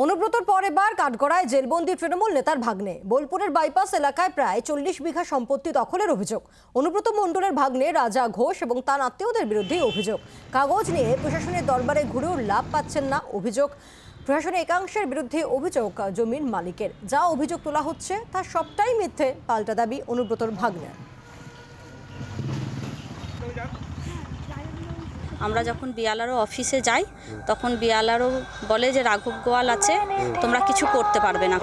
অনুব্রতর পর এবার কাঠগড়ায় জেলবন্দি তৃণমূল নেতার ভাগ্নে। বোলপুরের বাইপাস এলাকায় প্রায় 40 বিঘা সম্পত্তি দখলের অভিযোগ। অনুব্রত মণ্ডলের ভাগ্নে রাজা ঘোষ এবং তার আত্মীয়দের বিরুদ্ধে অভিযোগ। কাগজ নিয়ে প্রশাসনের দরবারে ঘুরেও লাভ পাচ্ছেন না অভিযোগ। প্রশাসনের একাংশের বিরুদ্ধে অভিযোগ জমির মালিকের। যা অভিযোগ তোলা হচ্ছে তার সবটাই মিথ্যে, পাল্টা দাবি অনুব্রতর ভাগ্নের। আমরা যখন বিএলআরও অফিসে যাই তখন বিএলআরও বলে যে রাঘব গোয়াল আছে, তোমরা কিছু করতে পারবে না।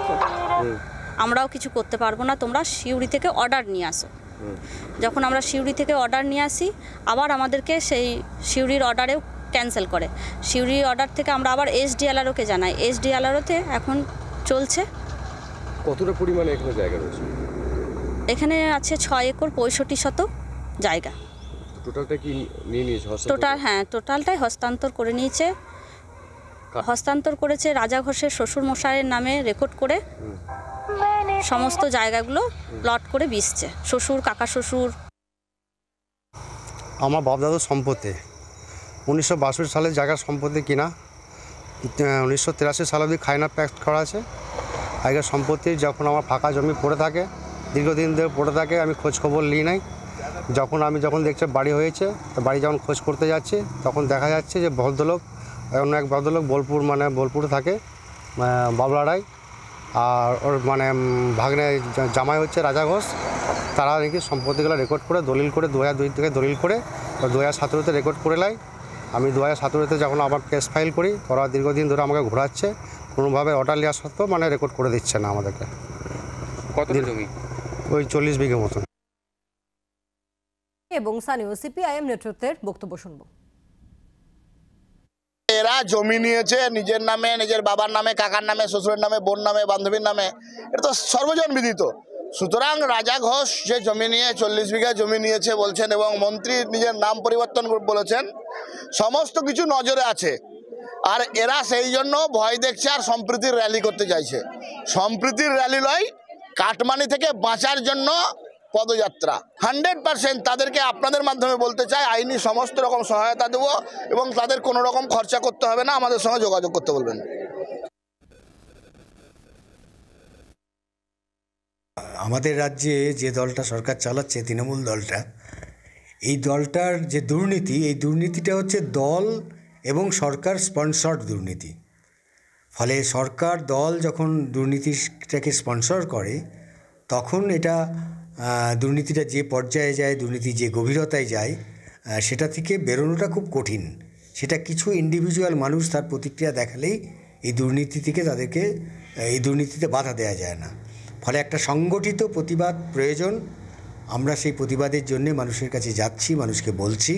আমরাও কিছু করতে পারবো না, তোমরা সিউড়ি থেকে অর্ডার নিয়ে আসো। যখন আমরা সিউড়ি থেকে অর্ডার নিয়ে আসি, আবার আমাদেরকে সেই সিউড়ির অর্ডারেও ক্যান্সেল করে। সিউড়ির অর্ডার থেকে আমরা আবার এসডিএলআরওকে জানাই। এসডিএলআরওতে এখন চলছে। কতটা পরিমাণে এখানে জায়গা রয়েছে? এখানে আছে 6 একর 65 শতক জায়গা। টোটালটা কি নিয়ে নিয়েছে? টোটালটাই হস্তান্তর করে নিয়েছে। হস্তান্তর করেছে রাজা ঘোষের শ্বশুর মশাইয়ের নামে রেকর্ড করে। সমস্ত জায়গাগুলো প্লট করে বিছছে। শ্বশুর, কাকা শ্বশুর। আমার বাপদাদুর সম্পত্তি 1962 সালে জায়গার সম্পত্তি কিনা, 1983 সাল অবধি খায়না প্যাক্ট করা আছে। আগের সম্পত্তি যখন আমার ফাঁকা জমি পড়ে থাকে, দীর্ঘদিন ধরে পড়ে থাকে, আমি খোঁজ খবর নিই নাই। আমি যখন দেখছি বাড়ি হয়েছে, তো বাড়ি যখন খোঁজ করতে যাচ্ছি, তখন দেখা যাচ্ছে যে ভদ্রলোক, অন্য এক ভদ্রলোক বোলপুরে থাকে, বাবলা রায়, আর ওর ভাগ্নে জামাই হচ্ছে রাজা ঘোষ। তারা নাকি সম্পত্তিগুলো রেকর্ড করে দলিল করে 2002 থেকে দলিল করে 2017-তে রেকর্ড করে নেয়। আমি 2017-তে যখন আবার কেস ফাইল করি, ওরা দীর্ঘদিন ধরে আমাকে ঘোরাচ্ছে, কোনোভাবে অর্ডার নেওয়া সত্ত্বেও রেকর্ড করে দিচ্ছে না আমাদেরকে। কত জমি? ওই 40 বিঘে মতন। এবং স্থানীয় সিপিআইএম নেতৃত্বের বক্তব্য শুনব। এরা জমি নিয়েছে নিজের নামে, নিজের বাবার নামে, কাকার নামে, শ্বশুরের নামে, বোন নামে, বান্ধবীর নামে। এটা তো সর্বজন বিদিত। সুতরাং রাজা ঘোষ যে জমি নিয়ে 40 বিঘা জমি নিয়েছে বলছেন, এবং মন্ত্রী নিজের নাম পরিবর্তন বলেছেন, সমস্ত কিছু নজরে আছে। আর এরা সেই জন্য ভয় দেখছে আর সম্প্রীতির র্যালি করতে চাইছে। সম্প্রীতির র্যালি নয়, কাটমানি থেকে বাঁচার জন্য পদযাত্রা। 100% তাদেরকে আপনাদের মাধ্যমে বলতে চাই, আইনি সমস্ত রকম সহায়তা দেবো এবং তাদের কোনো রকম খরচা করতে হবে না, আমাদের সঙ্গে যোগাযোগ করতে বলবেন। আমাদের রাজ্যে যে দলটা সরকার চালাচ্ছে, তৃণমূল দলটা, এই দলটার যে দুর্নীতি, এই দুর্নীতিটা হচ্ছে দল এবং সরকার স্পন্সর্ড দুর্নীতি। ফলে সরকার দল যখন দুর্নীতিটাকে স্পন্সর করে, তখন এটা দুর্নীতিটা যে পর্যায়ে যায়, দুর্নীতি যে গভীরতায় যায়, সেটা থেকে বেরোনোটা খুব কঠিন। সেটা কিছু ইন্ডিভিজুয়াল মানুষ তার প্রতিক্রিয়া দেখালেই এই দুর্নীতি থেকে তাদেরকে এই দুর্নীতিতে বাধা দেওয়া যায় না। ফলে একটা সংগঠিত প্রতিবাদ প্রয়োজন। আমরা সেই প্রতিবাদের জন্য মানুষের কাছে যাচ্ছি, মানুষকে বলছি।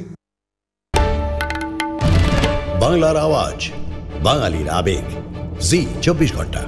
বাংলার আওয়াজ, বাঙালির আবেগ, জি 24 ঘন্টা।